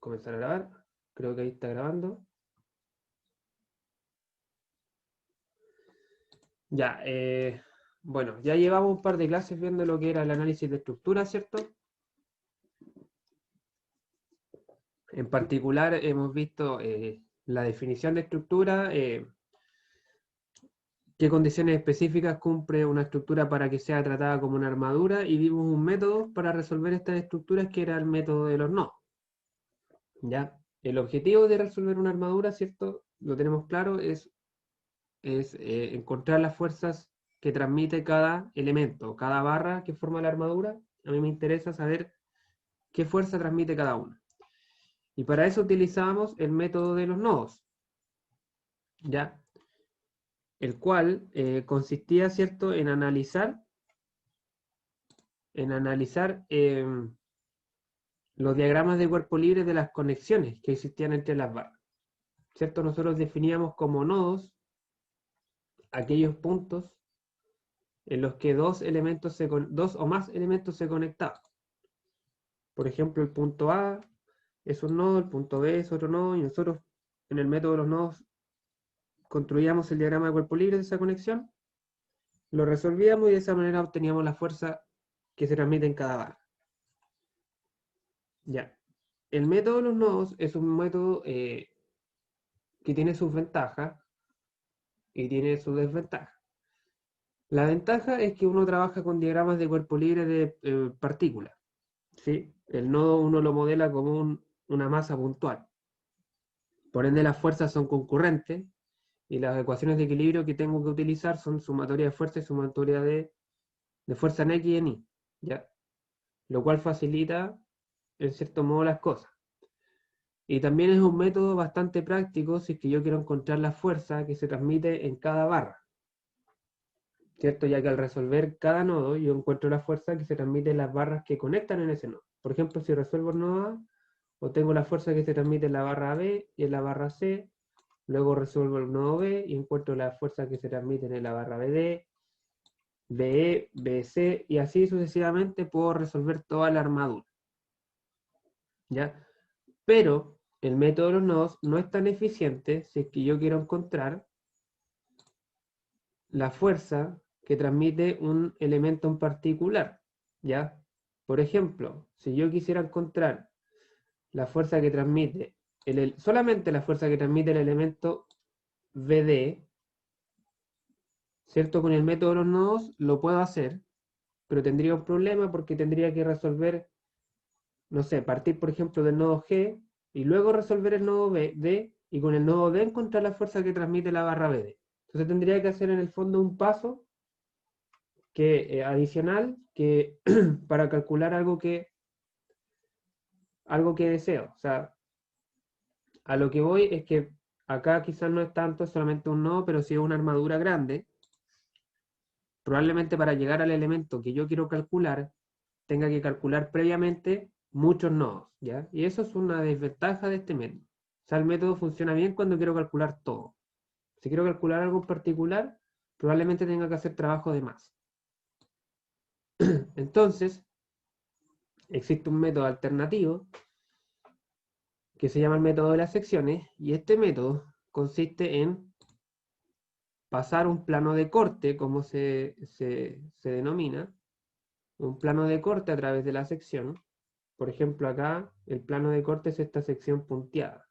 comenzar a grabar. Creo que ahí está grabando. Ya, bueno, ya llevamos un par de clases viendo lo que era el análisis de estructura, ¿cierto? En particular hemos visto la definición de estructura, qué condiciones específicas cumple una estructura para que sea tratada como una armadura, y vimos un método para resolver estas estructuras que era el método de los nodos. ¿Ya? El objetivo de resolver una armadura, ¿cierto? Lo tenemos claro, es encontrar las fuerzas que transmite cada elemento, cada barra que forma la armadura. A mí me interesa saber qué fuerza transmite cada una. Y para eso utilizamos el método de los nodos, ¿ya? El cual consistía, ¿cierto?, en analizar los diagramas de cuerpo libre de las conexiones que existían entre las barras, ¿cierto? Nosotros definíamos como nodos aquellos puntos en los que dos o más elementos se conectaban. Por ejemplo, el punto A es un nodo, el punto B es otro nodo, y nosotros en el método de los nodos construíamos el diagrama de cuerpo libre de esa conexión, lo resolvíamos y de esa manera obteníamos la fuerza que se transmite en cada barra. Ya. El método de los nodos es un método que tiene sus ventajas y tiene sus desventajas. La ventaja es que uno trabaja con diagramas de cuerpo libre de partículas, ¿sí? El nodo uno lo modela como una masa puntual. Por ende, las fuerzas son concurrentes y las ecuaciones de equilibrio que tengo que utilizar son sumatoria de fuerza y sumatoria de fuerza en X y en Y, ¿ya? Lo cual facilita, en cierto modo, las cosas. Y también es un método bastante práctico si es que yo quiero encontrar la fuerza que se transmite en cada barra, ¿cierto? Ya que al resolver cada nodo, yo encuentro la fuerza que se transmite en las barras que conectan en ese nodo. Por ejemplo, si resuelvo el nodo A, obtengo la fuerza que se transmite en la barra B y en la barra C. Luego resuelvo el nodo B y encuentro la fuerza que se transmite en la barra BD, BE, BC, y así sucesivamente puedo resolver toda la armadura, ¿ya? Pero el método de los nodos no es tan eficiente si es que yo quiero encontrar la fuerza que transmite un elemento en particular, ¿ya? Por ejemplo, si yo quisiera encontrar la fuerza que transmite, solamente la fuerza que transmite el elemento BD, ¿cierto? Con el método de los nodos lo puedo hacer, pero tendría un problema porque tendría que resolver, no sé, partir por ejemplo del nodo G y luego resolver el nodo D, y con el nodo D encontrar la fuerza que transmite la barra BD. Entonces tendría que hacer en el fondo un paso adicional que para calcular algo que deseo. O sea, a lo que voy es que acá quizás no es tanto solamente un nodo, pero sí es una armadura grande. Probablemente para llegar al elemento que yo quiero calcular, tenga que calcular previamente muchos nodos, ¿ya? Y eso es una desventaja de este método. O sea, el método funciona bien cuando quiero calcular todo. Si quiero calcular algo en particular, probablemente tenga que hacer trabajo de más. Entonces, existe un método alternativo que se llama el método de las secciones, y este método consiste en pasar un plano de corte, como se denomina, un plano de corte a través de la sección. Por ejemplo, acá el plano de corte es esta sección punteada.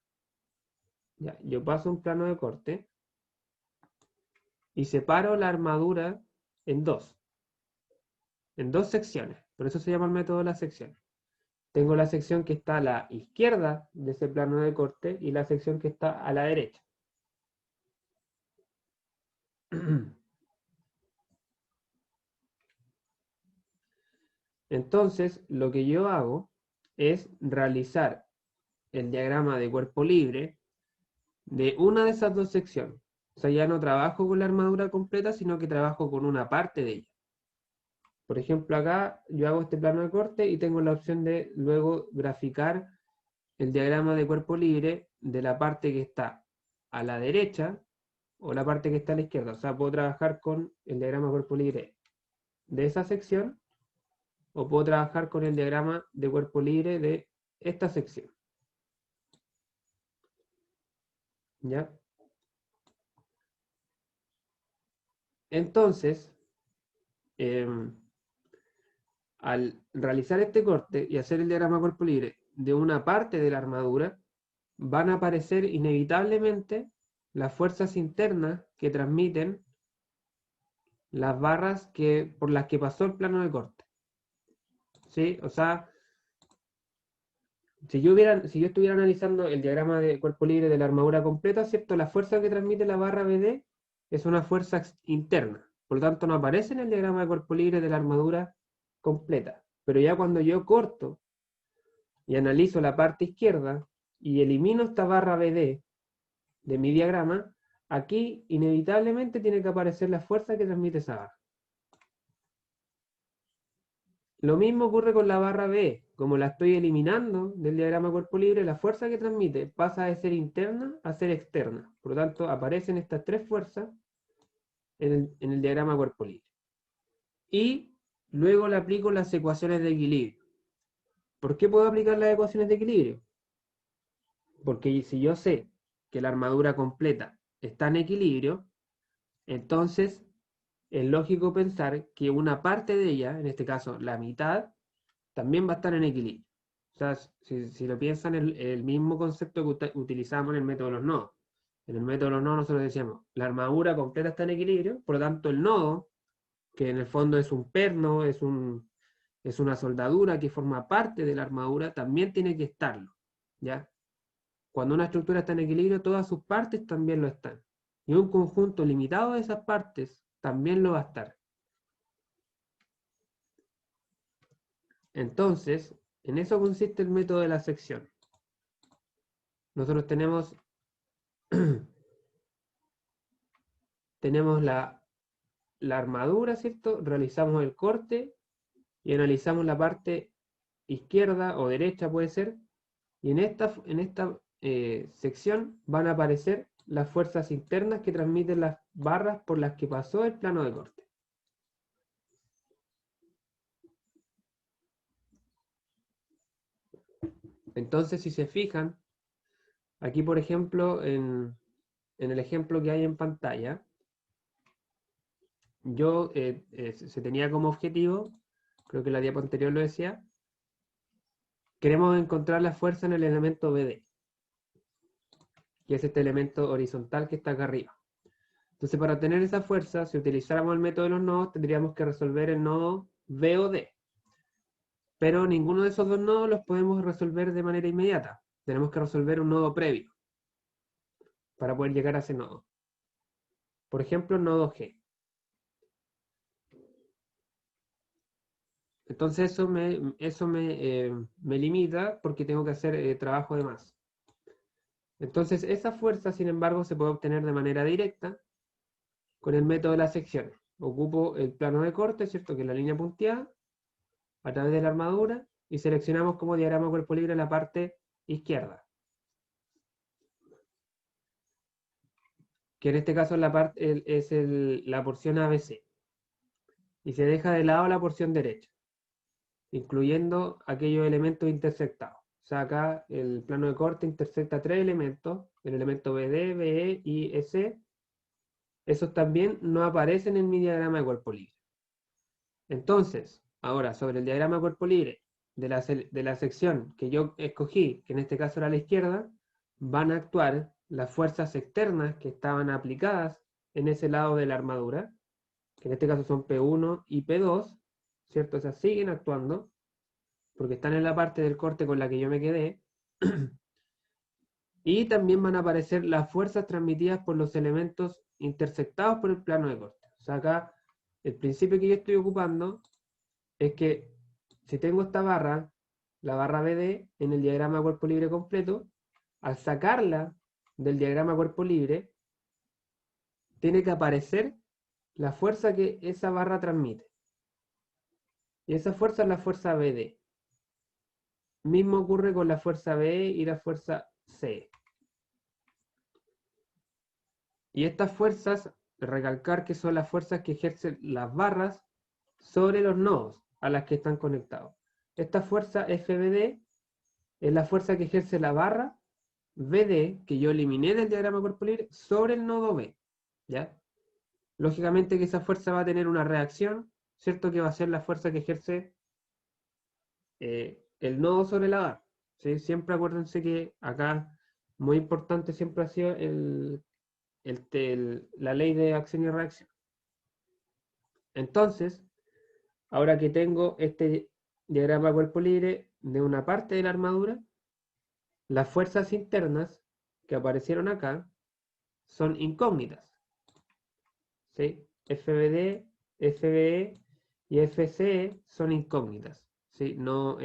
Ya, yo paso un plano de corte y separo la armadura en dos secciones. Por eso se llama el método de las secciones. Tengo la sección que está a la izquierda de ese plano de corte y la sección que está a la derecha. Entonces, lo que yo hago es realizar el diagrama de cuerpo libre de una de esas dos secciones. O sea, ya no trabajo con la armadura completa, sino que trabajo con una parte de ella. Por ejemplo, acá yo hago este plano de corte y tengo la opción de luego graficar el diagrama de cuerpo libre de la parte que está a la derecha o la parte que está a la izquierda. O sea, puedo trabajar con el diagrama de cuerpo libre de esa sección, o puedo trabajar con el diagrama de cuerpo libre de esta sección. ¿Ya? Entonces, al realizar este corte y hacer el diagrama cuerpo libre de una parte de la armadura, van a aparecer inevitablemente las fuerzas internas que transmiten las barras por las que pasó el plano de corte. ¿Sí? O sea, si yo estuviera analizando el diagrama de cuerpo libre de la armadura completa, ¿cierto? La fuerza que transmite la barra BD es una fuerza interna. Por lo tanto, no aparece en el diagrama de cuerpo libre de la armadura completa. Pero ya cuando yo corto y analizo la parte izquierda y elimino esta barra BD de mi diagrama, aquí inevitablemente tiene que aparecer la fuerza que transmite esa barra. Lo mismo ocurre con la barra B. Como la estoy eliminando del diagrama cuerpo libre, la fuerza que transmite pasa de ser interna a ser externa. Por lo tanto, aparecen estas tres fuerzas en el diagrama cuerpo libre. Y luego le aplico las ecuaciones de equilibrio. ¿Por qué puedo aplicar las ecuaciones de equilibrio? Porque si yo sé que la armadura completa está en equilibrio, entonces es lógico pensar que una parte de ella, en este caso la mitad, también va a estar en equilibrio. O sea, si lo piensan, el mismo concepto que utilizamos en el método de los nodos. En el método de los nodos nosotros decíamos, la armadura completa está en equilibrio, por lo tanto el nodo, que en el fondo es un perno, es una soldadura que forma parte de la armadura, también tiene que estarlo. ¿Ya? Cuando una estructura está en equilibrio, todas sus partes también lo están. Y un conjunto limitado de esas partes también lo va a estar. Entonces, en eso consiste el método de la sección. Nosotros tenemos, tenemos la armadura, ¿cierto? Realizamos el corte y analizamos la parte izquierda o derecha, puede ser. Y en esta sección van a aparecer las fuerzas internas que transmiten las barras por las que pasó el plano de corte. Entonces, si se fijan, aquí por ejemplo, en el ejemplo que hay en pantalla, se tenía como objetivo, creo que la diapo anterior lo decía, queremos encontrar la fuerza en el elemento BD, que es este elemento horizontal que está acá arriba. Entonces, para obtener esa fuerza, si utilizáramos el método de los nodos, tendríamos que resolver el nodo B o D. Pero ninguno de esos dos nodos los podemos resolver de manera inmediata. Tenemos que resolver un nodo previo para poder llegar a ese nodo. Por ejemplo, el nodo G. Entonces eso me limita porque tengo que hacer trabajo de más. Entonces esa fuerza, sin embargo, se puede obtener de manera directa con el método de la sección. Ocupo el plano de corte, ¿cierto? Que es la línea punteada, a través de la armadura, y seleccionamos como diagrama cuerpo libre la parte izquierda. Que en este caso es la porción ABC. Y se deja de lado la porción derecha, incluyendo aquellos elementos intersectados. O sea, acá el plano de corte intersecta tres elementos, el elemento BD, BE y EC. Esos también no aparecen en mi diagrama de cuerpo libre. Entonces, ahora sobre el diagrama de cuerpo libre de la sección que yo escogí, que en este caso era la izquierda, van a actuar las fuerzas externas que estaban aplicadas en ese lado de la armadura, que en este caso son P1 y P2, ¿cierto? Esas siguen actuando, porque están en la parte del corte con la que yo me quedé, y también van a aparecer las fuerzas transmitidas por los elementos intersectados por el plano de corte. O sea, acá el principio que yo estoy ocupando es que si tengo esta barra, la barra BD, en el diagrama cuerpo libre completo, al sacarla del diagrama cuerpo libre, tiene que aparecer la fuerza que esa barra transmite. Y esa fuerza es la fuerza BD. Mismo ocurre con la fuerza B y la fuerza C. Y estas fuerzas, recalcar que son las fuerzas que ejercen las barras sobre los nodos a las que están conectados. Esta fuerza FBD es la fuerza que ejerce la barra VD, que yo eliminé del diagrama cuerpo libre, sobre el nodo B, ¿ya? Lógicamente que esa fuerza va a tener una reacción, ¿cierto? Que va a ser la fuerza que ejerce el nodo sobre la barra, ¿sí? Siempre acuérdense que acá, muy importante siempre ha sido la ley de acción y reacción. Entonces, ahora que tengo este diagrama cuerpo libre de una parte de la armadura, las fuerzas internas que aparecieron acá son incógnitas, ¿sí? FBD, FBE y FCE son incógnitas, ¿sí? No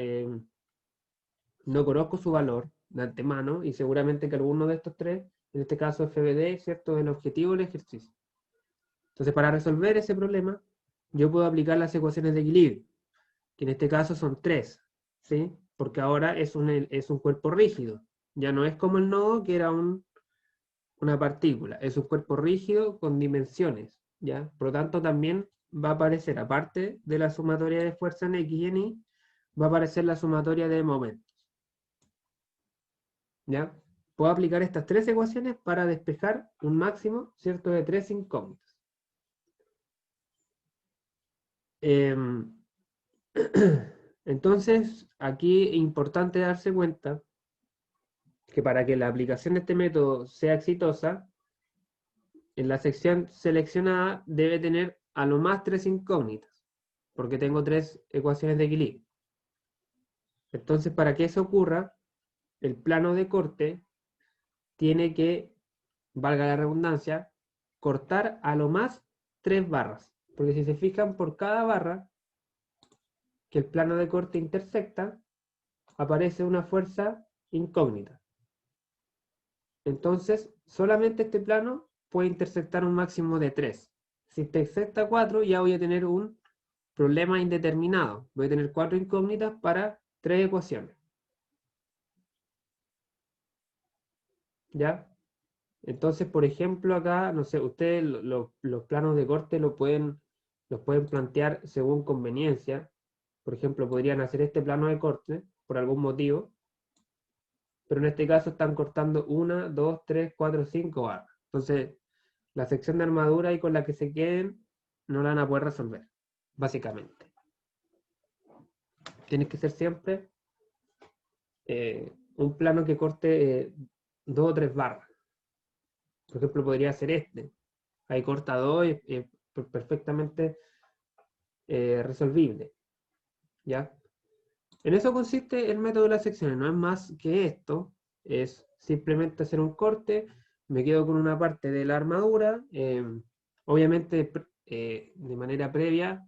conozco su valor de antemano y seguramente que alguno de estos tres, en este caso FBD, ¿cierto? Es el objetivo del ejercicio. Entonces, para resolver ese problema, yo puedo aplicar las ecuaciones de equilibrio, que en este caso son tres, ¿sí? Porque ahora es un cuerpo rígido. Ya no es como el nodo, que era una partícula. Es un cuerpo rígido con dimensiones, ¿ya? Por lo tanto, también va a aparecer, aparte de la sumatoria de fuerza en X y en Y, va a aparecer la sumatoria de momentos, ¿ya? Puedo aplicar estas tres ecuaciones para despejar un máximo, ¿cierto?, de tres incógnitas. Em, Entonces, aquí es importante darse cuenta que para que la aplicación de este método sea exitosa, en la sección seleccionada debe tener a lo más tres incógnitas, porque tengo tres ecuaciones de equilibrio. Entonces, para que eso ocurra, el plano de corte tiene que, valga la redundancia, cortar a lo más tres barras. Porque si se fijan, por cada barra que el plano de corte intersecta, aparece una fuerza incógnita. Entonces, solamente este plano puede intersectar un máximo de 3. Si intersecta 4, ya voy a tener un problema indeterminado. Voy a tener 4 incógnitas para 3 ecuaciones. ¿Ya? Entonces, por ejemplo, acá, no sé, ustedes los planos de corte los pueden plantear según conveniencia. Por ejemplo, podrían hacer este plano de corte por algún motivo, pero en este caso están cortando 1, 2, 3, 4, 5 barras. Entonces, la sección de armadura y con la que se queden no la van a poder resolver, básicamente. Tiene que ser siempre un plano que corte 2 o 3 barras. Por ejemplo, podría ser este. Ahí corta 2 y perfectamente resolvible. ¿Ya? En eso consiste el método de las secciones. No es más que esto. Es simplemente hacer un corte. Me quedo con una parte de la armadura. Obviamente, de manera previa,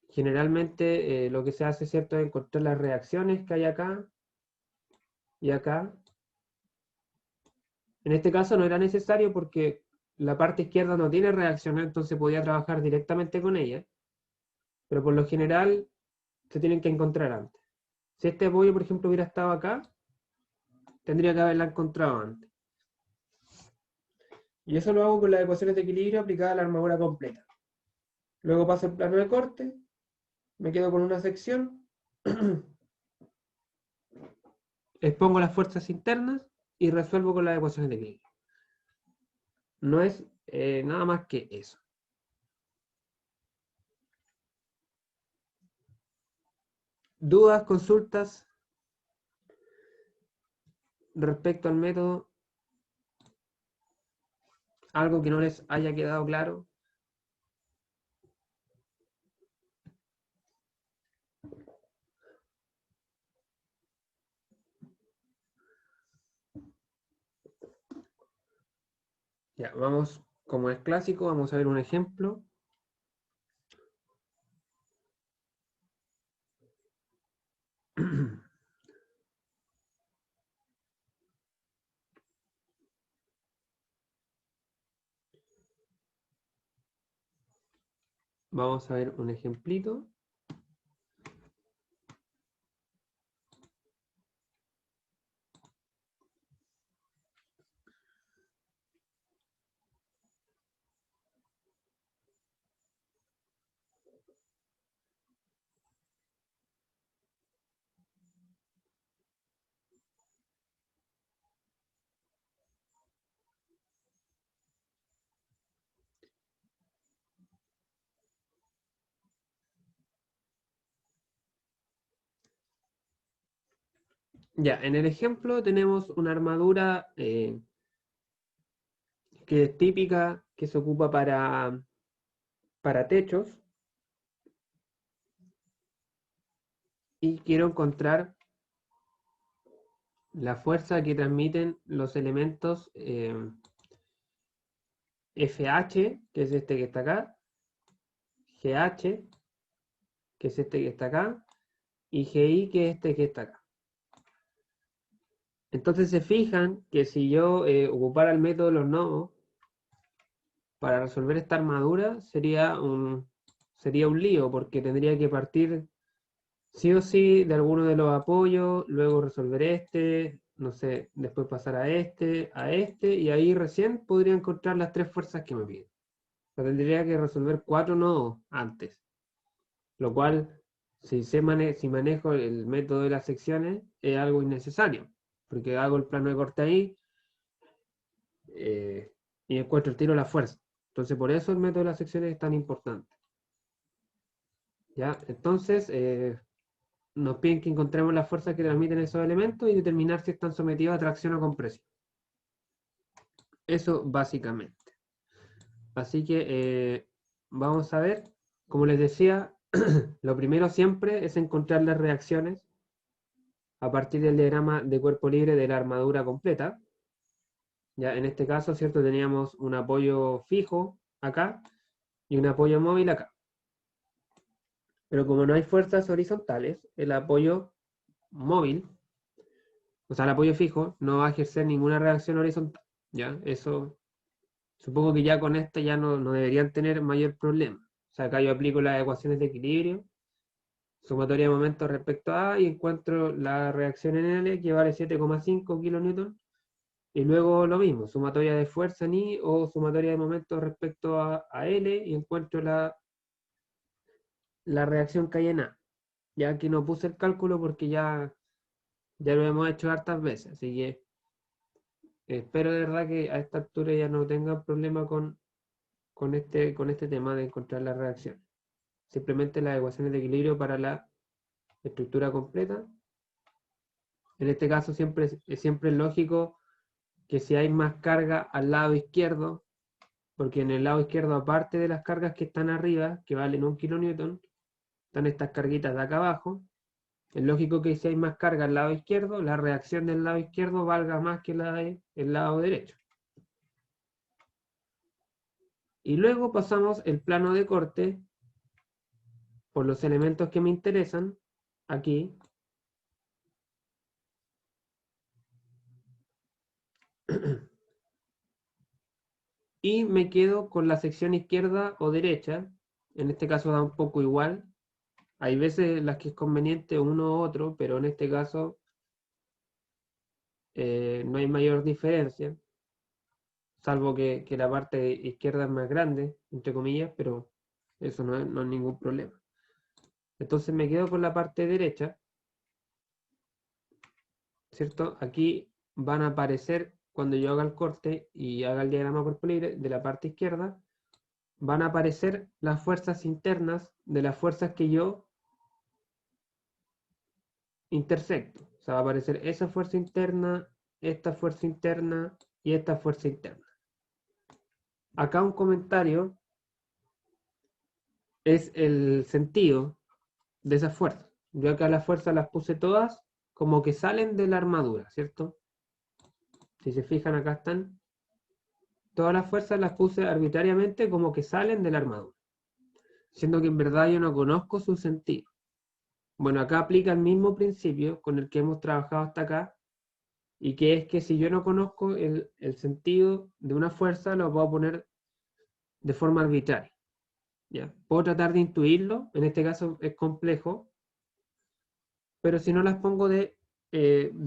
generalmente lo que se hace, ¿cierto?, es encontrar las reacciones que hay acá y acá. En este caso no era necesario porque la parte izquierda no tiene reacciones, entonces podía trabajar directamente con ella, pero por lo general se tienen que encontrar antes. Si este apoyo, por ejemplo, hubiera estado acá, tendría que haberla encontrado antes. Y eso lo hago con las ecuaciones de equilibrio aplicadas a la armadura completa. Luego paso el plano de corte, me quedo con una sección, expongo las fuerzas internas y resuelvo con las ecuaciones de equilibrio. No es nada más que eso. ¿Dudas, consultas respecto al método? ¿Algo que no les haya quedado claro? Ya, vamos, como es clásico, vamos a ver un ejemplo. Vamos a ver un ejemplito. Ya, en el ejemplo tenemos una armadura que es típica, que se ocupa para techos, y quiero encontrar la fuerza que transmiten los elementos FH, que es este que está acá, GH, que es este que está acá, y GI, que es este que está acá. Entonces se fijan que si yo ocupara el método de los nodos para resolver esta armadura, sería un lío, porque tendría que partir sí o sí de alguno de los apoyos, luego resolver este, no sé, después pasar a este, y ahí recién podría encontrar las tres fuerzas que me piden. O sea, tendría que resolver 4 nodos antes, lo cual, si manejo el método de las secciones, es algo innecesario, porque hago el plano de corte ahí eh, y encuentro el tiro la fuerza. Entonces, por eso el método de las secciones es tan importante. ¿Ya? Entonces, nos piden que encontremos las fuerzas que transmiten esos elementos y determinar si están sometidos a tracción o compresión. Eso básicamente. Así que vamos a ver, como les decía, lo primero siempre es encontrar las reacciones a partir del diagrama de cuerpo libre de la armadura completa. Ya en este caso, ¿cierto? Teníamos un apoyo fijo acá y un apoyo móvil acá. Pero como no hay fuerzas horizontales, el apoyo móvil, o sea, el apoyo fijo, no va a ejercer ninguna reacción horizontal. ¿Ya? Eso, supongo que ya con este ya no deberían tener mayor problema. O sea, acá yo aplico las ecuaciones de equilibrio, sumatoria de momentos respecto a A, y encuentro la reacción en L que vale 7,5 kilonewton. Y luego lo mismo, sumatoria de fuerza en I o sumatoria de momentos respecto a L, y encuentro la reacción que hay en A. Ya aquí no puse el cálculo porque ya lo hemos hecho hartas veces, así que espero de verdad que a esta altura ya no tengan problema con este tema de encontrar la reacción. Simplemente las ecuaciones de equilibrio para la estructura completa. En este caso siempre es lógico que si hay más carga al lado izquierdo, porque en el lado izquierdo, aparte de las cargas que están arriba, que valen 1 kilonewton, están estas carguitas de acá abajo. Es lógico que si hay más carga al lado izquierdo, la reacción del lado izquierdo valga más que la del lado derecho. Y luego pasamos el plano de corte por los elementos que me interesan, aquí. Y me quedo con la sección izquierda o derecha. En este caso da un poco igual. Hay veces en las que es conveniente uno u otro, pero en este caso no hay mayor diferencia, salvo que la parte izquierda es más grande, entre comillas, pero eso no es ningún problema. Entonces me quedo con la parte derecha, ¿cierto? Aquí van a aparecer, cuando yo haga el corte y haga el diagrama cuerpo libre, de la parte izquierda, van a aparecer las fuerzas internas de las fuerzas que yo intersecto. O sea, va a aparecer esa fuerza interna, esta fuerza interna y esta fuerza interna. Acá un comentario es el sentido de esas fuerzas. Yo acá las fuerzas las puse todas como que salen de la armadura, ¿cierto? Si se fijan, acá están. Todas las fuerzas las puse arbitrariamente como que salen de la armadura, siendo que en verdad yo no conozco su sentido. Bueno, acá aplica el mismo principio con el que hemos trabajado hasta acá, y que es que si yo no conozco el sentido de una fuerza, lo puedo poner de forma arbitraria. ¿Ya? Puedo tratar de intuirlo, en este caso es complejo, pero si no las pongo de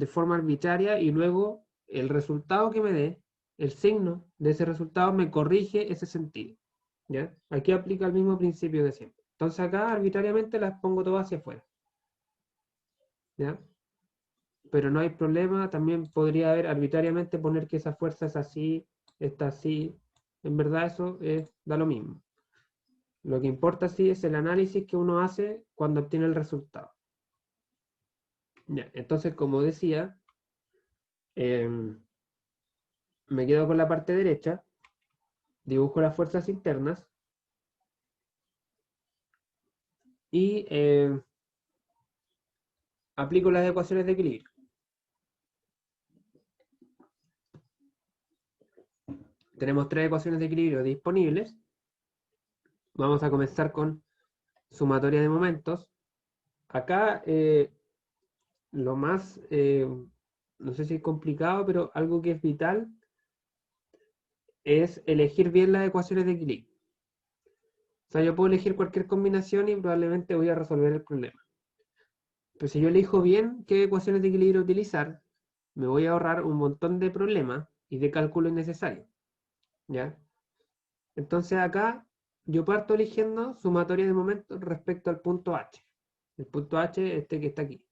forma arbitraria y luego el resultado que me dé, el signo de ese resultado me corrige ese sentido. ¿Ya? Aquí aplica el mismo principio de siempre. Entonces acá arbitrariamente las pongo todas hacia afuera. ¿Ya? Pero no hay problema, también podría haber arbitrariamente poner que esa fuerza es así, está así. En verdad eso da lo mismo. Lo que importa sí es el análisis que uno hace cuando obtiene el resultado. Ya, entonces, como decía, me quedo con la parte derecha, dibujo las fuerzas internas y aplico las ecuaciones de equilibrio. Tenemos tres ecuaciones de equilibrio disponibles. Vamos a comenzar con sumatoria de momentos. Acá lo más, no sé si es complicado, pero algo que es vital es elegir bien las ecuaciones de equilibrio. O sea, yo puedo elegir cualquier combinación y probablemente voy a resolver el problema. Pero si yo elijo bien qué ecuaciones de equilibrio utilizar, me voy a ahorrar un montón de problemas y de cálculo innecesario. ¿Ya? Entonces acá yo parto eligiendo sumatoria de momentos respecto al punto H. El punto H, este que está aquí.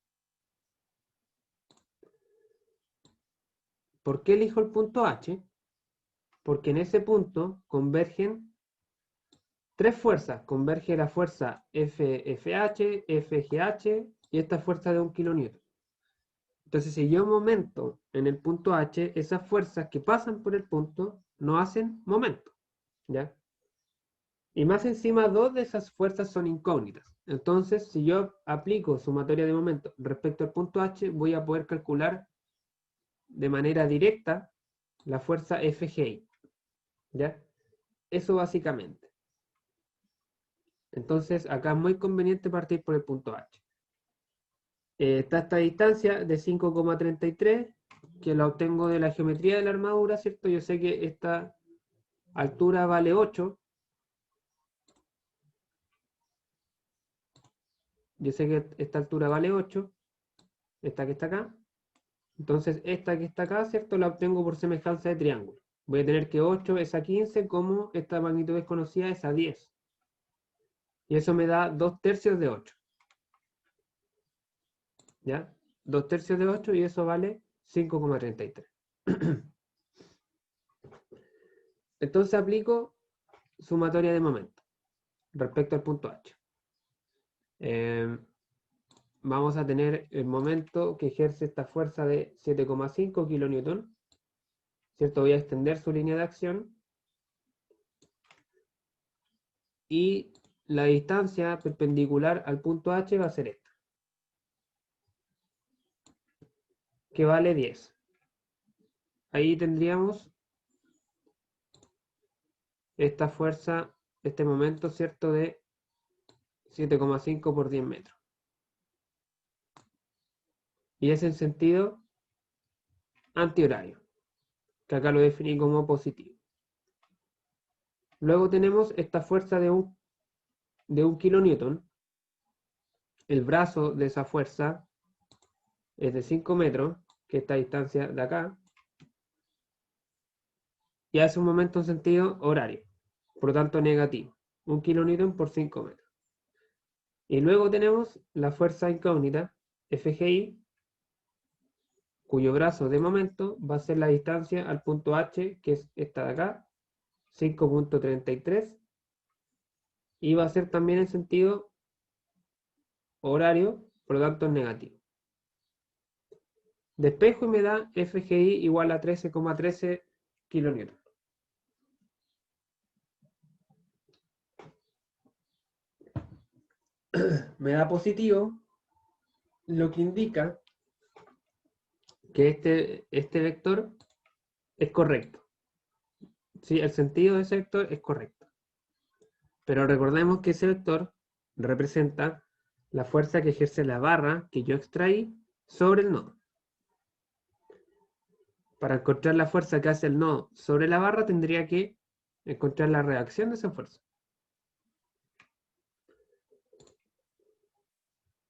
¿Por qué elijo el punto H? Porque en ese punto convergen tres fuerzas. Converge la fuerza FFH, FGH y esta fuerza de 1 kN. Entonces, si yo momento en el punto H, esas fuerzas que pasan por el punto no hacen momento. ¿Ya? Y más encima, dos de esas fuerzas son incógnitas. Entonces, si yo aplico sumatoria de momento respecto al punto H, voy a poder calcular de manera directa la fuerza FGI. ¿Ya? Eso básicamente. Entonces, acá es muy conveniente partir por el punto H. Está esta distancia de 5,33, que la obtengo de la geometría de la armadura, ¿cierto? Yo sé que esta altura vale 8. Yo sé que esta altura vale 8, esta que está acá. Entonces, esta que está acá, ¿cierto? La obtengo por semejanza de triángulo. Voy a tener que 8 es a 15, como esta magnitud desconocida es a 10. Y eso me da 2/3 de 8. ¿Ya? 2/3 de 8 y eso vale 5,33. Entonces aplico sumatoria de momento respecto al punto H. Vamos a tener el momento que ejerce esta fuerza de 7,5 kN. ¿Cierto? Voy a extender su línea de acción. Y la distancia perpendicular al punto H va a ser esta, que vale 10. Ahí tendríamos esta fuerza, este momento, ¿cierto? De 7,5 por 10 metros. Y es en sentido antihorario, que acá lo definí como positivo. Luego tenemos esta fuerza de un kilonewton. El brazo de esa fuerza es de 5 metros, que es esta distancia de acá, y hace un momento en sentido horario, por lo tanto negativo. 1 kN por 5 metros. Y luego tenemos la fuerza incógnita, FGI, cuyo brazo de momento va a ser la distancia al punto H, que es esta de acá, 5,33, y va a ser también en sentido horario, por lo tanto es negativo. Despejo y me da FGI igual a 13,13 kN. Me da positivo, lo que indica que este vector es correcto. Sí, el sentido de ese vector es correcto. Pero recordemos que ese vector representa la fuerza que ejerce la barra que yo extraí sobre el nodo. Para encontrar la fuerza que hace el nodo sobre la barra, tendría que encontrar la reacción de esa fuerza.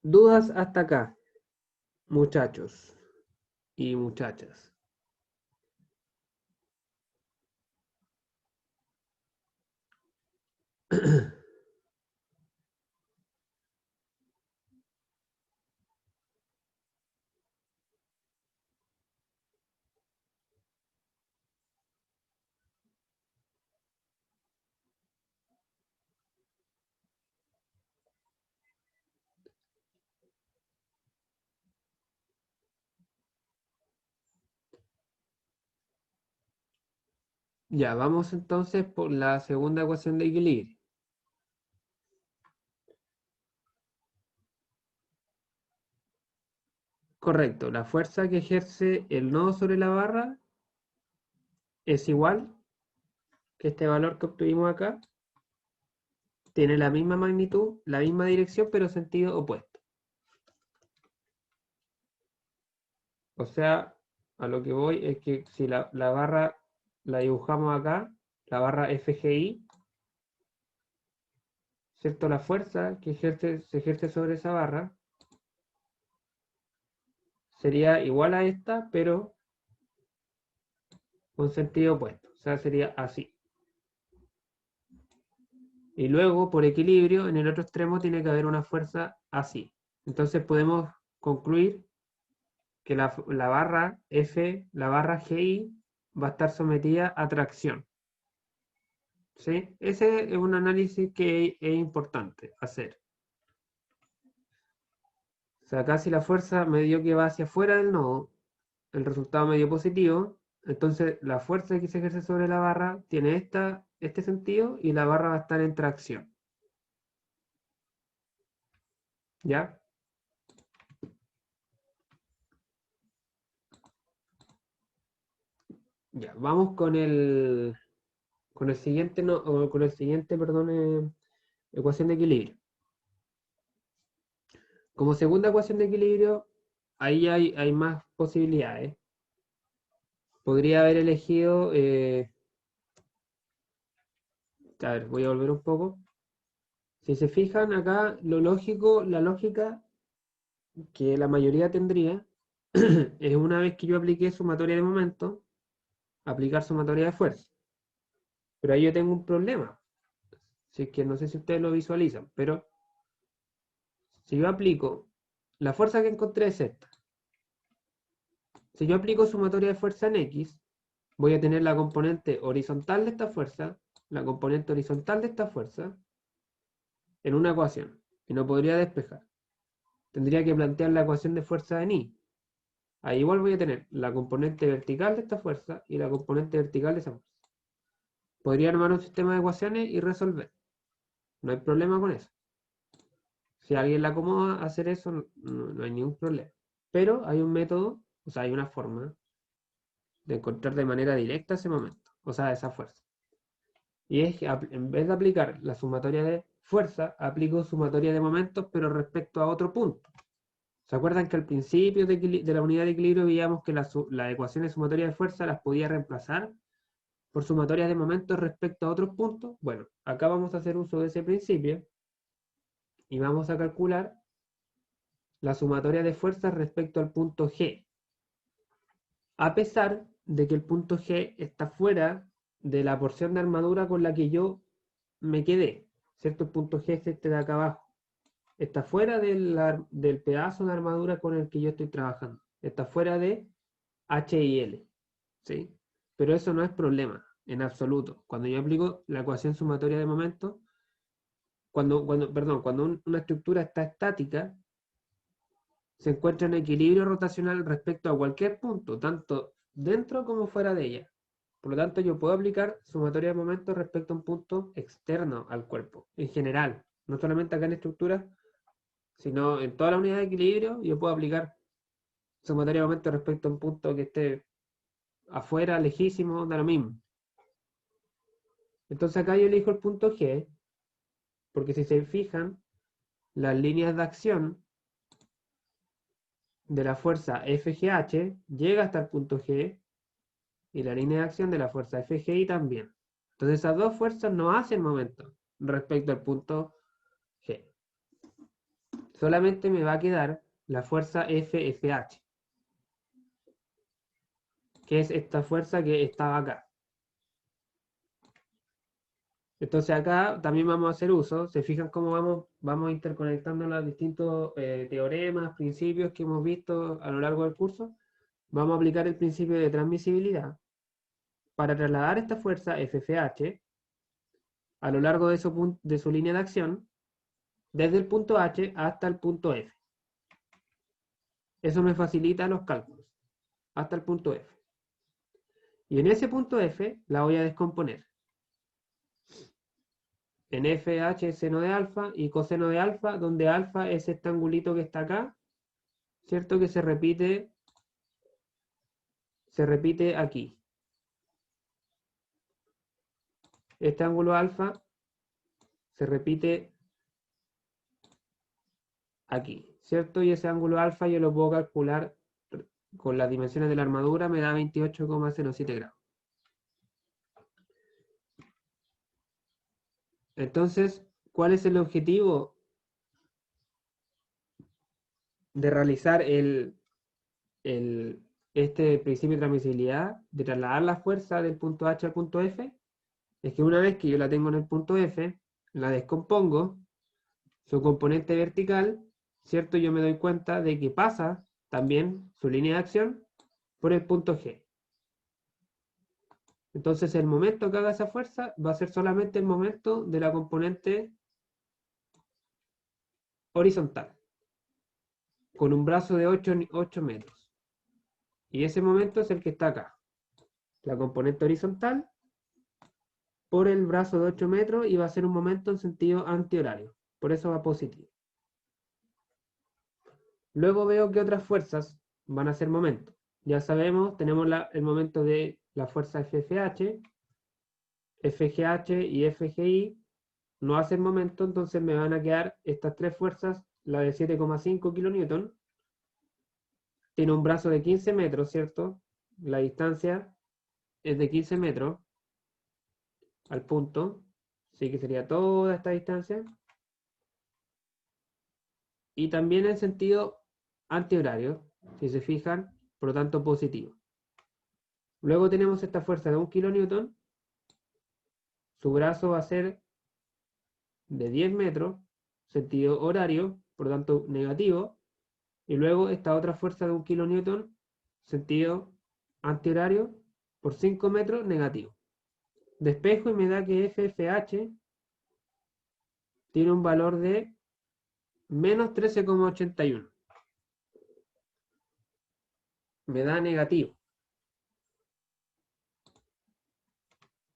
¿Dudas hasta acá, muchachos y muchachas? Ya, vamos entonces por la segunda ecuación de equilibrio. Correcto, la fuerza que ejerce el nodo sobre la barra es igual que este valor que obtuvimos acá. Tiene la misma magnitud, la misma dirección, pero sentido opuesto. O sea, a lo que voy es que si la barra la dibujamos acá, la barra FGI, ¿cierto? La fuerza que se ejerce sobre esa barra sería igual a esta, pero con sentido opuesto. O sea, sería así. Y luego, por equilibrio, en el otro extremo tiene que haber una fuerza así. Entonces podemos concluir que la barra F, la barra GI, va a estar sometida a tracción. ¿Sí? Ese es un análisis que es importante hacer. O sea, acá si la fuerza me dio que va hacia afuera del nodo, el resultado me dio positivo, entonces la fuerza que se ejerce sobre la barra tiene este sentido y la barra va a estar en tracción. ¿Ya? Ya, vamos con el siguiente, no, o con el siguiente, perdón, ecuación de equilibrio. Como segunda ecuación de equilibrio, ahí hay más posibilidades. Podría haber elegido, a ver, voy a volver un poco. Si se fijan acá, lo lógico, la lógica que la mayoría tendría es una vez que yo apliqué sumatoria de momento, aplicar sumatoria de fuerza. Pero ahí yo tengo un problema. Si es que no sé si ustedes lo visualizan, pero si yo aplico, la fuerza que encontré es esta. Si yo aplico sumatoria de fuerza en X, voy a tener la componente horizontal de esta fuerza, la componente horizontal de esta fuerza, en una ecuación. Y no podría despejar. Tendría que plantear la ecuación de fuerza en Y. Ahí igual voy a tener la componente vertical de esta fuerza y la componente vertical de esa fuerza. Podría armar un sistema de ecuaciones y resolver. No hay problema con eso. Si alguien la acomoda a hacer eso, no hay ningún problema. Pero hay un método, o sea, hay una forma de encontrar de manera directa ese momento, o sea, esa fuerza. Y es que en vez de aplicar la sumatoria de fuerza, aplico sumatoria de momentos, pero respecto a otro punto. ¿Se acuerdan que al principio de la unidad de equilibrio veíamos que las ecuaciones de sumatoria de fuerza las podía reemplazar por sumatorias de momentos respecto a otros puntos? Bueno, acá vamos a hacer uso de ese principio y vamos a calcular la sumatoria de fuerzas respecto al punto G, a pesar de que el punto G está fuera de la porción de armadura con la que yo me quedé, ¿cierto? El punto G es este de acá abajo. Está fuera del pedazo de armadura con el que yo estoy trabajando. Está fuera de H y L, ¿sí? Pero eso no es problema, en absoluto. Cuando yo aplico la ecuación sumatoria de momentos, cuando una estructura está estática, se encuentra en equilibrio rotacional respecto a cualquier punto, tanto dentro como fuera de ella. Por lo tanto, yo puedo aplicar sumatoria de momentos respecto a un punto externo al cuerpo, en general, no solamente acá en estructuras, sino en toda la unidad de equilibrio, yo puedo aplicar sumatoria de momentos respecto a un punto que esté afuera, lejísimo, da lo mismo. Entonces acá yo elijo el punto G, porque si se fijan, las líneas de acción de la fuerza FGH llega hasta el punto G y la línea de acción de la fuerza FGI también. Entonces esas dos fuerzas no hacen momento respecto al punto G. Solamente me va a quedar la fuerza FFH, que es esta fuerza que estaba acá. Entonces acá también vamos a hacer uso, se fijan cómo vamos interconectando los distintos teoremas, principios que hemos visto a lo largo del curso. Vamos a aplicar el principio de transmisibilidad para trasladar esta fuerza FFH a lo largo de su línea de acción, desde el punto H hasta el punto F. Eso me facilita los cálculos, hasta el punto F. Y en ese punto F la voy a descomponer en FH seno de alfa y coseno de alfa, donde alfa es este angulito que está acá, ¿cierto? Que se repite aquí. Este ángulo alfa se repite aquí, ¿cierto? Y ese ángulo alfa yo lo puedo calcular con las dimensiones de la armadura, me da 28,07 grados. Entonces, ¿cuál es el objetivo de realizar este principio de transmisibilidad, de trasladar la fuerza del punto H al punto F? Es que una vez que yo la tengo en el punto F, la descompongo, su componente vertical, ¿cierto? Yo me doy cuenta de que pasa también su línea de acción por el punto G. Entonces el momento que haga esa fuerza va a ser solamente el momento de la componente horizontal, con un brazo de 8 metros. Y ese momento es el que está acá. La componente horizontal por el brazo de 8 metros y va a ser un momento en sentido antihorario. Por eso va positivo. Luego veo que otras fuerzas van a ser momentos. Ya sabemos, tenemos el momento de la fuerza FFH, FGH y FGI. No hacen momento, entonces me van a quedar estas tres fuerzas, la de 7,5 kN, tiene un brazo de 15 metros, ¿cierto? La distancia es de 15 metros al punto, así que sería toda esta distancia. Y también en sentido antihorario, si se fijan, por lo tanto positivo. Luego tenemos esta fuerza de 1 kN, su brazo va a ser de 10 metros, sentido horario, por lo tanto negativo, y luego esta otra fuerza de 1 kN, sentido antihorario, por 5 metros, negativo. Despejo y me da que FFH tiene un valor de menos 13,81. Me da negativo.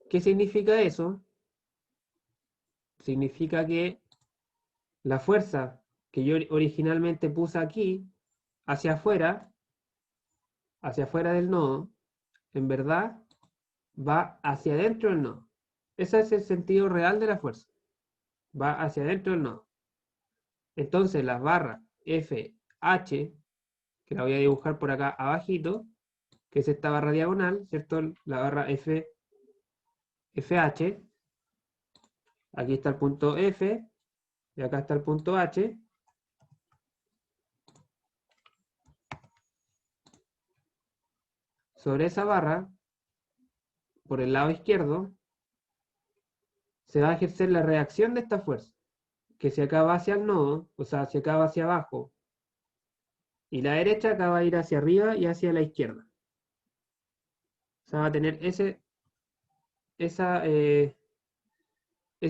¿Qué significa eso? Significa que la fuerza que yo originalmente puse aquí, hacia afuera del nodo, en verdad va hacia adentro del nodo. Ese es el sentido real de la fuerza. Va hacia adentro del nodo. Entonces las barras FH, que la voy a dibujar por acá abajito, que es esta barra diagonal, ¿cierto? La barra FH, aquí está el punto F, y acá está el punto H. Sobre esa barra, por el lado izquierdo, se va a ejercer la reacción de esta fuerza, que si acá va hacia el nodo, o sea, si acá va hacia abajo, y la derecha acá va a ir hacia arriba y hacia la izquierda. O sea, va a tener ese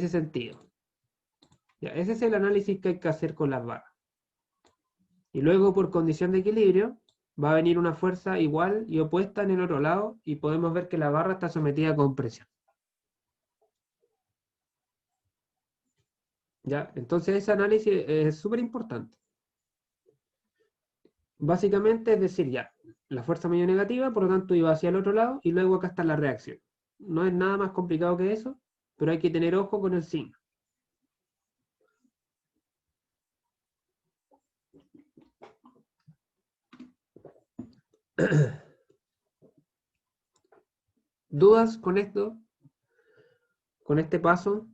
sentido. Ya, ese es el análisis que hay que hacer con las barras. Y luego, por condición de equilibrio, va a venir una fuerza igual y opuesta en el otro lado, y podemos ver que la barra está sometida a compresión. ¿Ya? Entonces ese análisis es súper importante. Básicamente es decir, ya, la fuerza medio negativa, por lo tanto iba hacia el otro lado, y luego acá está la reacción. No es nada más complicado que eso, pero hay que tener ojo con el signo. ¿Dudas con esto? ¿Con este paso?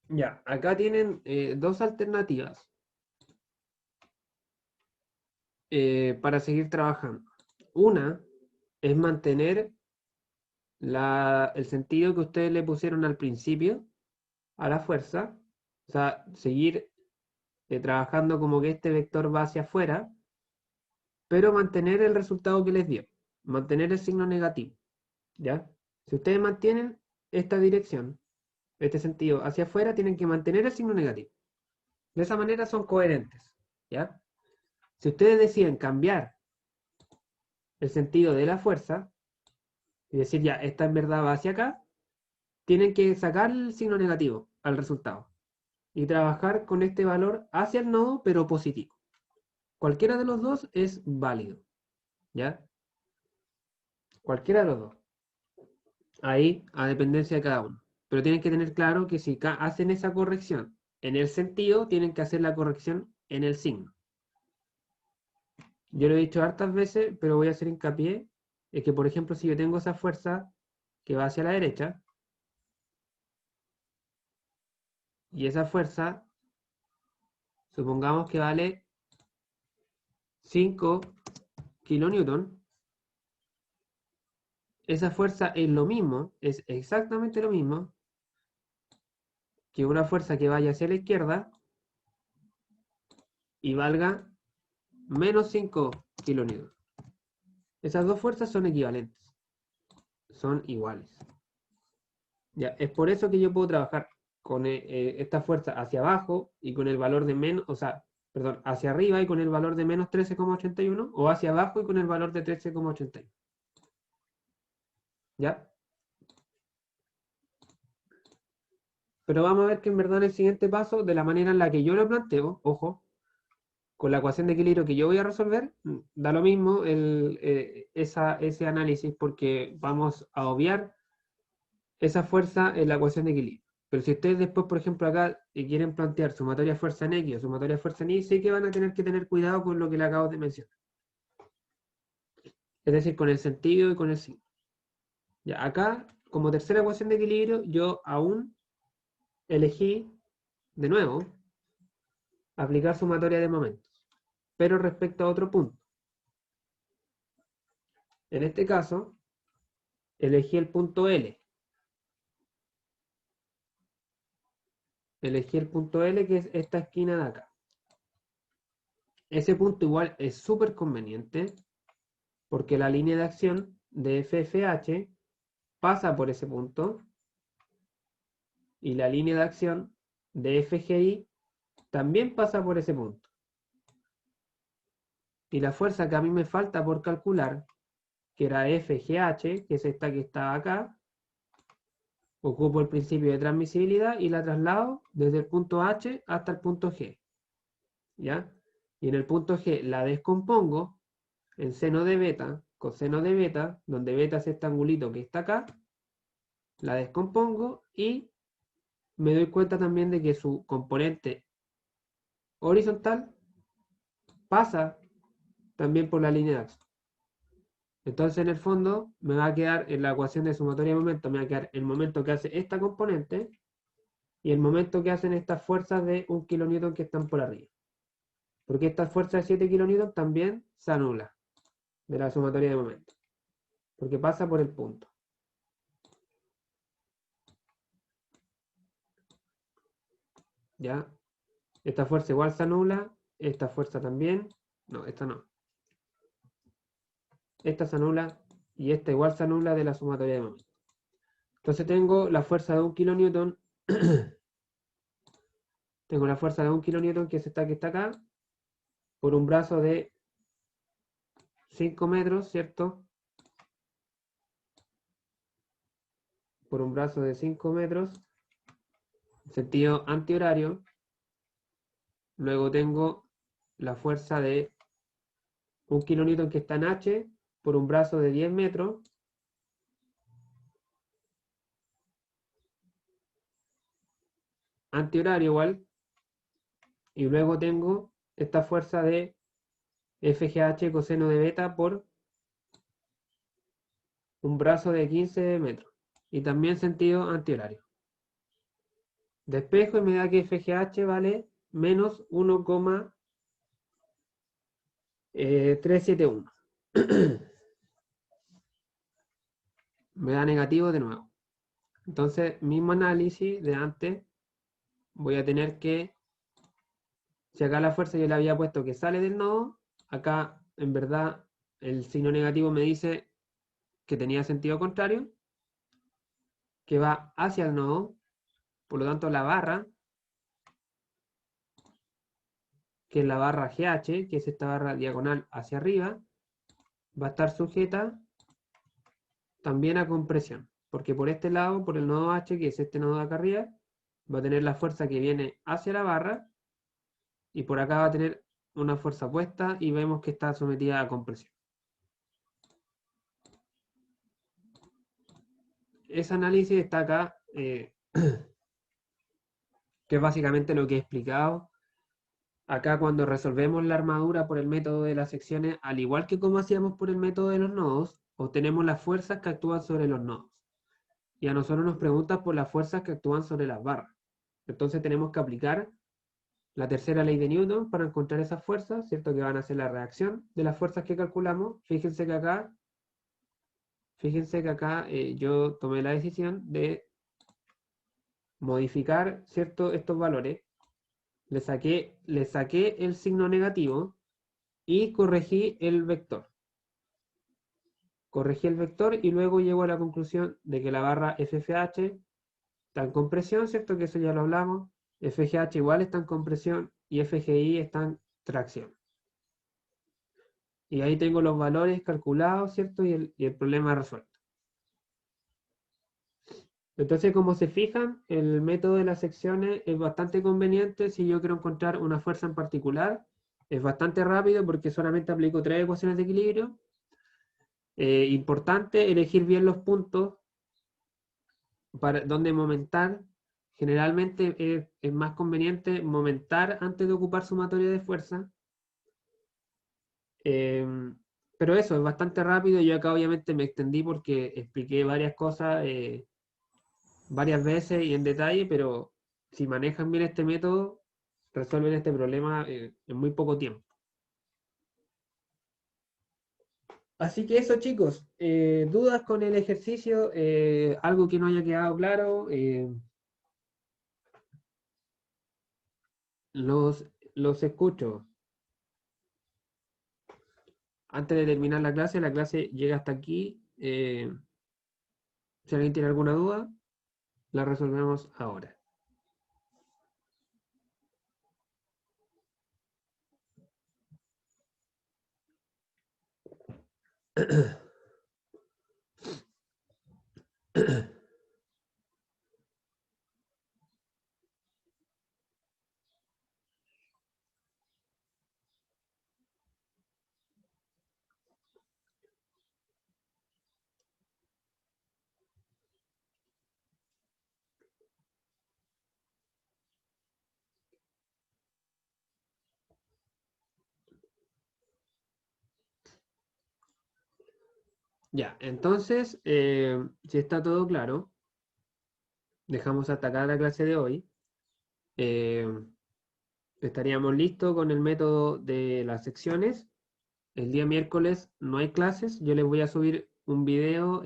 Ya, acá tienen dos alternativas para seguir trabajando. Una es mantener el sentido que ustedes le pusieron al principio a la fuerza, o sea, seguir trabajando como que este vector va hacia afuera, pero mantener el resultado que les dio, mantener el signo negativo, ¿ya? Si ustedes mantienen esta dirección, este sentido hacia afuera, tienen que mantener el signo negativo. De esa manera son coherentes, ¿ya? Si ustedes deciden cambiar el sentido de la fuerza y decir, ya, esta en verdad va hacia acá, tienen que sacar el signo negativo al resultado y trabajar con este valor hacia el nodo, pero positivo. Cualquiera de los dos es válido, ¿ya? Cualquiera de los dos. Ahí, a dependencia de cada uno. Pero tienen que tener claro que si hacen esa corrección en el sentido, tienen que hacer la corrección en el signo. Yo lo he dicho hartas veces, pero voy a hacer hincapié, es que, por ejemplo, si yo tengo esa fuerza que va hacia la derecha, y esa fuerza, supongamos que vale 5 kilonewton, esa fuerza es lo mismo, es exactamente lo mismo que una fuerza que vaya hacia la izquierda y valga menos 5 kilonewton. Esas dos fuerzas son equivalentes, son iguales. Ya, es por eso que yo puedo trabajar con esta fuerza hacia abajo y con el valor de menos, o sea, perdón, hacia arriba y con el valor de menos 13,81 o hacia abajo y con el valor de 13,81. ¿Ya? Pero vamos a ver que en verdad en el siguiente paso, de la manera en la que yo lo planteo, ojo, con la ecuación de equilibrio que yo voy a resolver, da lo mismo ese análisis porque vamos a obviar esa fuerza en la ecuación de equilibrio. Pero si ustedes después, por ejemplo, acá quieren plantear sumatoria fuerza en X o sumatoria fuerza en Y, sí que van a tener que tener cuidado con lo que le acabo de mencionar. Es decir, con el sentido y con el signo. Ya, acá, como tercera ecuación de equilibrio, yo aún elegí, de nuevo, aplicar sumatoria de momentos. Pero respecto a otro punto. En este caso, elegí el punto L. Elegí el punto L, que es esta esquina de acá. Ese punto igual es súper conveniente porque la línea de acción de FFH pasa por ese punto y la línea de acción de FGI también pasa por ese punto. Y la fuerza que a mí me falta por calcular, que era FGH, que es esta que está acá, ocupo el principio de transmisibilidad y la traslado desde el punto H hasta el punto G. ¿Ya? Y en el punto G la descompongo en seno de beta, coseno de beta, donde beta es este angulito que está acá, la descompongo y me doy cuenta también de que su componente horizontal pasa también por la línea de acción. Entonces, en el fondo, me va a quedar en la ecuación de sumatoria de momento, me va a quedar el momento que hace esta componente y el momento que hacen estas fuerzas de 1 kilonewton que están por arriba. Porque esta fuerza de 7 kilonewton también se anula de la sumatoria de momento. Porque pasa por el punto. ¿Ya? Esta fuerza igual se anula, esta fuerza también. No, esta no. Esta se anula y esta igual se anula de la sumatoria de momento. Entonces tengo la fuerza de 1 kilonewton. Tengo la fuerza de 1 kilonewton, que es esta que está acá, por un brazo de 5 metros, ¿cierto? Por un brazo de 5 metros, en sentido antihorario. Luego tengo la fuerza de 1 kilonewton que está en H, por un brazo de 10 metros. Antihorario igual. Y luego tengo esta fuerza de FGH coseno de beta por un brazo de 15 metros. Y también sentido antihorario. Despejo y me da que FGH vale menos 1,371. Me da negativo de nuevo. Entonces, mismo análisis de antes, voy a tener que, si acá la fuerza yo le había puesto que sale del nodo, acá en verdad el signo negativo me dice que tenía sentido contrario, que va hacia el nodo, por lo tanto la barra, que es la barra GH, que es esta barra diagonal hacia arriba, va a estar sujeta también a compresión, porque por este lado, por el nodo H, que es este nodo de acá arriba, va a tener la fuerza que viene hacia la barra, y por acá va a tener una fuerza opuesta, y vemos que está sometida a compresión. Ese análisis está acá, que es básicamente lo que he explicado. Acá cuando resolvemos la armadura por el método de las secciones, al igual que como hacíamos por el método de los nodos, obtenemos las fuerzas que actúan sobre los nodos. Y a nosotros nos preguntan por las fuerzas que actúan sobre las barras. Entonces tenemos que aplicar la tercera ley de Newton para encontrar esas fuerzas, ¿cierto? Que van a ser la reacción de las fuerzas que calculamos. Fíjense que acá yo tomé la decisión de modificar, ¿cierto? Estos valores. Le saqué el signo negativo y corregí el vector. Corregí el vector y luego llego a la conclusión de que la barra FFH está en compresión, ¿cierto? Que eso ya lo hablamos. FGH igual está en compresión y FGI está en tracción. Y ahí tengo los valores calculados, ¿cierto? Y el problema resuelto. Entonces, como se fijan, el método de las secciones es bastante conveniente si yo quiero encontrar una fuerza en particular. Es bastante rápido porque solamente aplico 3 ecuaciones de equilibrio. Importante elegir bien los puntos para donde momentar. Generalmente es más conveniente momentar antes de ocupar sumatoria de fuerza. Pero eso, es bastante rápido. Yo acá obviamente me extendí porque expliqué varias cosas varias veces y en detalle, pero si manejan bien este método, resuelven este problema en muy poco tiempo. Así que eso, chicos. ¿Dudas con el ejercicio? ¿Algo que no haya quedado claro? Los escucho. Antes de terminar la clase llega hasta aquí. Si alguien tiene alguna duda, la resolvemos ahora. Ya, entonces, si está todo claro, dejamos hasta acá la clase de hoy. Eh, Estaríamos listos con el método de las secciones. El día miércoles no hay clases. Yo les voy a subir un video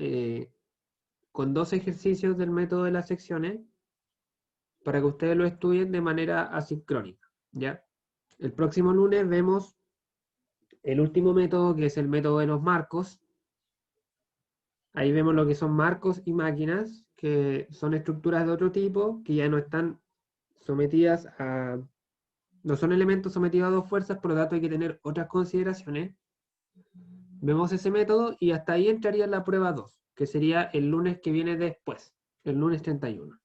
con 2 ejercicios del método de las secciones para que ustedes lo estudien de manera asincrónica, ¿ya? El próximo lunes vemos el último método, que es el método de los marcos. Ahí vemos lo que son marcos y máquinas, que son estructuras de otro tipo, que ya no están sometidas a... No son elementos sometidos a 2 fuerzas, por lo tanto hay que tener otras consideraciones. Vemos ese método y hasta ahí entraría la prueba 2, que sería el lunes que viene después, el lunes 31.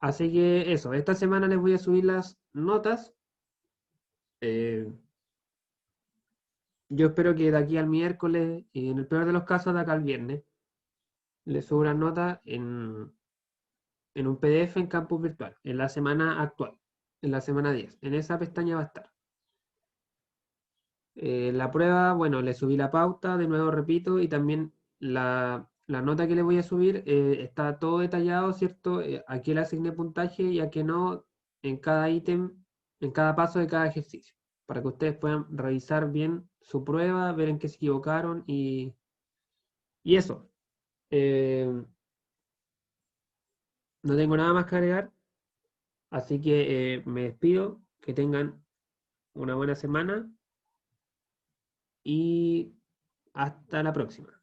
Así que eso, esta semana les voy a subir las notas. Eh, yo espero que de aquí al miércoles, y en el peor de los casos de acá al viernes, les subo las notas en un PDF en campus virtual, en la semana actual, en la semana 10. En esa pestaña va a estar. La prueba, bueno, le subí la pauta, de nuevo repito, y también la nota que le voy a subir está todo detallado, ¿cierto? A qué le asigné puntaje y a qué no en cada ítem, en cada paso de cada ejercicio, para que ustedes puedan revisar bien su prueba, ver en qué se equivocaron y eso. Eh, no tengo nada más que agregar, así que me despido, que tengan una buena semana y hasta la próxima.